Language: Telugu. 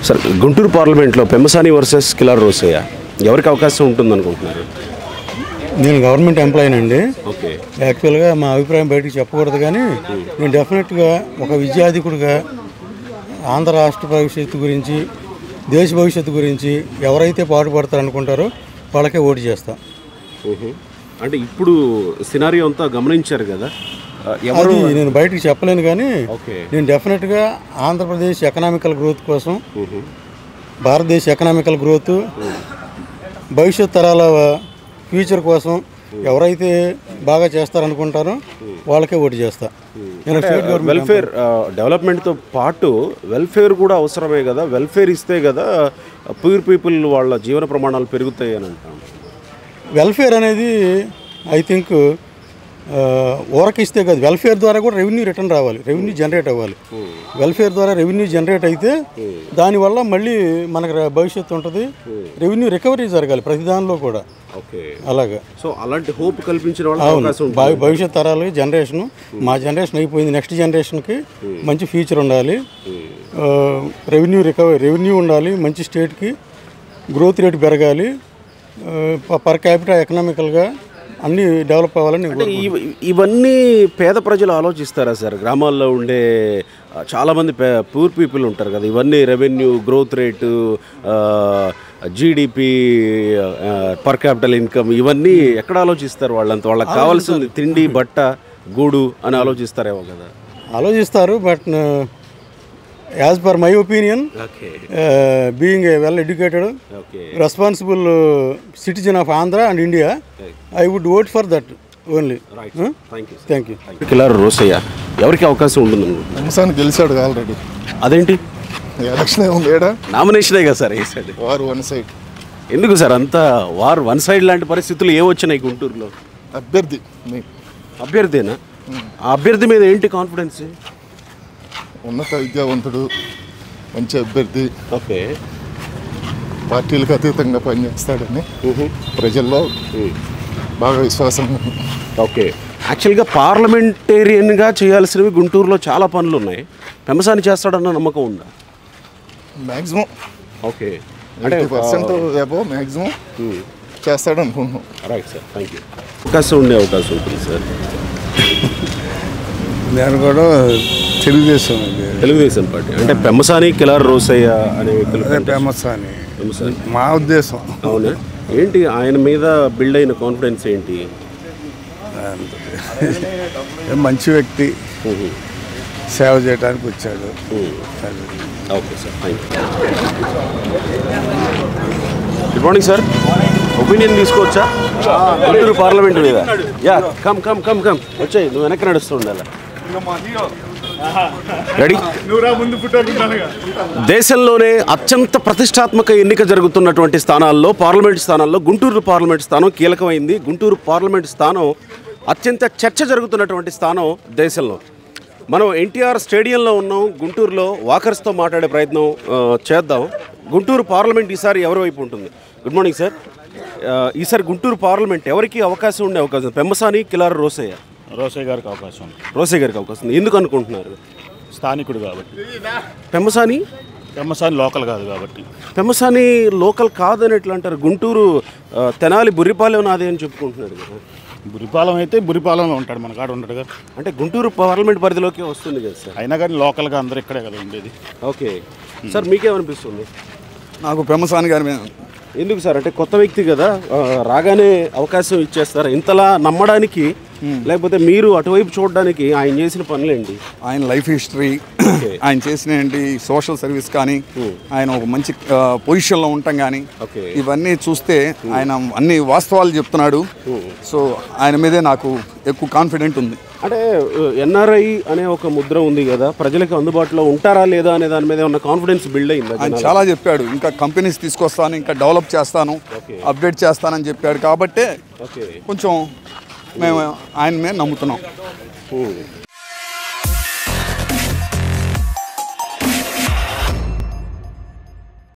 సార్ గుంటూరు పార్లమెంట్లో పెమ్మసాని వర్సెస్ కిలార్ రోసయ్య ఎవరికి అవకాశం ఉంటుందనుకుంటున్నారు? నేను గవర్నమెంట్ ఎంప్లాయీనండి. ఓకే. యాక్చువల్గా మా అభిప్రాయం బయటకు చెప్పకూడదు, కానీ నేను డెఫినెట్గా ఒక విద్యార్థికుడిగా ఆంధ్ర రాష్ట్ర భవిష్యత్తు గురించి, దేశ భవిష్యత్తు గురించి ఎవరైతే పాటుపడతారనుకుంటారో వాళ్ళకే ఓటు చేస్తా. అంటే ఇప్పుడు సినారియో అంతా గమనించారు కదా, అది నేను బయటకు చెప్పలేను, కానీ నేను డెఫినెట్గా ఆంధ్రప్రదేశ్ ఎకనామికల్ గ్రోత్ కోసం, భారతదేశ ఎకనామికల్ గ్రోత్, భవిష్యత్ తరాల ఫ్యూచర్ కోసం ఎవరైతే బాగా చేస్తారనుకుంటారో వాళ్ళకే ఓటు చేస్తా. వెల్ఫేర్ డెవలప్మెంట్తో పాటు వెల్ఫేర్ కూడా అవసరమే కదా, వెల్ఫేర్ ఇస్తే కదా పూర్ పీపుల్ వాళ్ళ జీవన ప్రమాణాలు పెరుగుతాయి అని అంటాను. వెల్ఫేర్ అనేది ఐ థింక్ ఊరకిస్తే కాదు, వెల్ఫేర్ ద్వారా కూడా రెవెన్యూ రిటర్న్ రావాలి, రెవెన్యూ జనరేట్ అవ్వాలి. వెల్ఫేర్ ద్వారా రెవెన్యూ జనరేట్ అయితే దానివల్ల మళ్ళీ మనకు భవిష్యత్తు ఉంటుంది, రెవెన్యూ రికవరీ జరగాలి ప్రతి దానిలో కూడా. అలాగా సో అలాంటి హోప్ కల్పించిన వాళ్ళు భవిష్యత్ తరాలకి జనరేషన్, మా జనరేషన్ అయిపోయింది, నెక్స్ట్ జనరేషన్కి మంచి ఫ్యూచర్ ఉండాలి, రెవెన్యూ ఉండాలి, మంచి స్టేట్కి గ్రోత్ రేట్ పెరగాలి, పర్ క్యాపిటల్ ఎకనామికల్గా అన్నీ డెవలప్ అవ్వాలని. ఇవన్నీ పేద ప్రజలు ఆలోచిస్తారా సార్? గ్రామాల్లో ఉండే చాలామంది పూర్ పీపుల్ ఉంటారు కదా, ఇవన్నీ revenue growth rate, GDP, per capital income, ఇవన్నీ ఎక్కడ ఆలోచిస్తారు? వాళ్ళకి కావాల్సింది తిండి, బట్ట, గూడు అని ఆలోచిస్తారేమో కదా. ఆలోచిస్తారు, but as per my opinion, being a well educated responsible citizen of Andhra and India, I would vote for that only. Thank you. Kilari Rosaiah ఎవరికి అవకాశం ఉంటుంది? పెమ్మసాని గెలిచాడు ఆల్రెడీ. అదేంటి ఎలక్షన్ ఉంది, నామినేషనే కదా సార్ వేసాడు. వారు వన్ సైడ్. ఎందుకు సార్ అంతా వారు వన్ సైడ్ లాంటి పరిస్థితులు ఏమొచ్చినాయి గుంటూరులో? అభ్యర్థేనా? ఆ అభ్యర్థి మీద ఏంటి కాన్ఫిడెన్స్? ఉన్నత విద్యావంతుడు, మంచి అభ్యర్థి, ఓకే, పార్టీలకు అతీతంగా పనిచేస్తాడని ప్రజల్లో బాగా విశ్వాసం. ఓకే. యాక్చువల్గా పార్లమెంటేరియన్గా చేయాల్సినవి గుంటూరులో చాలా పనులు ఉన్నాయి, పెమ్మసాని చేస్తాడన్న నమ్మకం ఉందా? మ్యాక్సిమం. ఓకే, 80% అబోవ్ మ్యాక్సిమం చేస్తాడు అనుకుంటున్నాం. Right sir, thank you. అవకాశం ఉంటుంది సార్. నేను కూడా తెలుగుదేశం పార్టీ అంటే పెమ్మసాని కిలార్ రోసయ్య అనే వ్యక్తులు. పెమ్మసాని మా ఉద్దేశం. అవునా? ఏంటి ఆయన మీద బిల్డ్ అయిన కాన్ఫిడెన్స్ ఏంటి? మంచి వ్యక్తి, సేవ చేయడానికి వచ్చాడు. Okay sir, thank you. Good morning sir. Opinion తీసుకోవచ్చా గుంటూరు పార్లమెంట్ మీద? Yeah, come come come come వచ్చాయి, నువ్వు వెనక్కి నడుస్తూ ఉండాలి. రెడీ? దేశంలోనే అత్యంత ప్రతిష్టాత్మక ఎన్నిక జరుగుతున్నటువంటి స్థానాల్లో, పార్లమెంట్ స్థానాల్లో గుంటూరు పార్లమెంట్ స్థానం కీలకమైంది. గుంటూరు పార్లమెంట్ స్థానం అత్యంత చర్చ జరుగుతున్నటువంటి స్థానం దేశంలో. మనం ఎన్టీఆర్ స్టేడియంలో ఉన్నాం, గుంటూరులో వాకర్స్తో మాట్లాడే ప్రయత్నం చేద్దాం. గుంటూరు పార్లమెంట్ ఈసారి ఎవరి వైపు ఉంటుంది? Good morning sir. ఈసారి గుంటూరు పార్లమెంట్ ఎవరికి అవకాశం ఉండే అవకాశం? పెమ్మసాని, కిలార్ రోసయ్య? రోసయ్య గారికి అవకాశం. రోసయ్య గారికి అవకాశం ఎందుకు అనుకుంటున్నారు? స్థానికుడు కాబట్టి. పెమ్మసాని లోకల్ కాదు కాబట్టి. పెమ్మసాని లోకల్ కాదని ఎట్లా అంటారు? గుంటూరు తెనాలి బుర్రిపాలెం నాదే అని చెప్పుకుంటున్నాడు కదా. బురిపాలెం అయితే బురిపాలెంలో ఉంటాడు, మన కాడ ఉంటాడు కదా. అంటే గుంటూరు పార్లమెంట్ పరిధిలోకి వస్తుంది కదా సార్. అయినా కానీ లోకల్గా అందరూ ఇక్కడే కదా ఉండేది. ఓకే సార్, మీకేమనిపిస్తుంది? నాకు పెమ్మసాని గారి మీద. ఎందుకు సార్? అంటే కొత్త వ్యక్తి కదా, రాగానే అవకాశం ఇచ్చేస్తారా? ఇంతలా నమ్మడానికి, లేకపోతే మీరు అటువైపు చూడడానికి ఆయన చేసిన పనులేంటి? ఆయన లైఫ్ హిస్టరీ, ఆయన చేసిన ఏంటి సోషల్ సర్వీస్ కానీ, ఆయన ఒక మంచి పొజిషన్లో ఉండటం కానీ, ఇవన్నీ చూస్తే ఆయన అన్ని వాస్తవాలు చెప్తున్నాడు. సో ఆయన మీదే నాకు ఎక్కువ కాన్ఫిడెంట్ ఉంది. అంటే ఎన్ఆర్ఐ అనే ఒక ముద్ర ఉంది కదా, ప్రజలకు అందుబాటులో ఉంటారా లేదా అనే దాని మీద ఉన్న కాన్ఫిడెన్స్ బిల్డ్ అయింది. ఆయన చాలా చెప్పాడు, ఇంకా కంపెనీస్ తీసుకొస్తాను, ఇంకా డెవలప్ చేస్తాను, అప్డేట్ చేస్తానని చెప్పాడు. కాబట్టే కొంచెం మేము ఆయన మీద నమ్ముతున్నాం.